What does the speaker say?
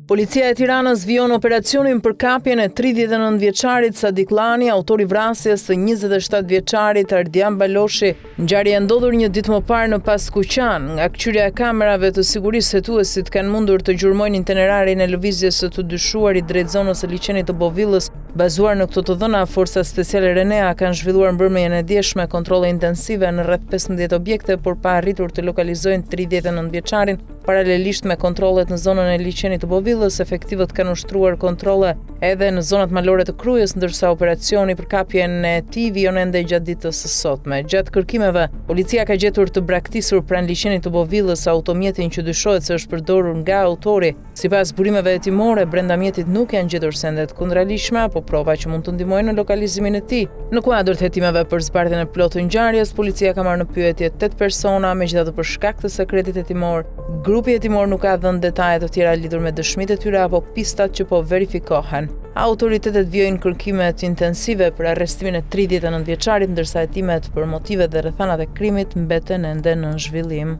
Policia e Tiranës vijon operacionin për kapjen e 39 vjeçarit Sadik Llani, autori vrasjes së 27 vjeçarit Ardian Baloshi. Ngjarja e ndodhur një ditë më parë në Paskuqan. Nga kçyerja e kamerave të sigurisë, hetuesit kanë mundur të gjurmojnë itinerarin e lëvizjes së të dyshuarit drejt zonës së liçenit të Bovillës. Bazuar në këto të dhëna, Forca Speciale Renea kanë zhvilluar mbrëmjen e djeshme kontrolle intensive në rreth 15 objekte, por pa arritur të lokalizojnë 39 vjeçarin. Paralelisht me kontrollet në zonën e liçenit të Bovillës, efektivët kanë ushtruar kontrolle edhe në zonat malore të Krujës, ndërsa operacioni për kapjen e tij vijon ende gjatë ditës së sotme. Gjatë kërkimeve, policia ka gjetur të braktisur pranë liçenit të Bovillës automjetin që dyshohet se është përdorur nga autori. Sipas burimeve hetimore, brenda mjetit nuk janë gjetur sende të kundërligjshme apo prova që mund të ndihmojnë në lokalizimin e tij. Në kuadër të hetimeve për zbardhjen e plotë të ngjarjes, policia ka marrë në pyetje 8 persona, megjithatë për shkak të sekretit hetimor, grupi hetimor nuk ka dhënë detaje të tjera lidhur me dëshmitë e tyre apo pistat që po verifikohen. Autoritetet vijojnë kërkimet intensive për arrestimin e 39 vjeçarit, ndërsa hetimet për motivet dhe rrethanat e krimit mbeten ende në zhvillim.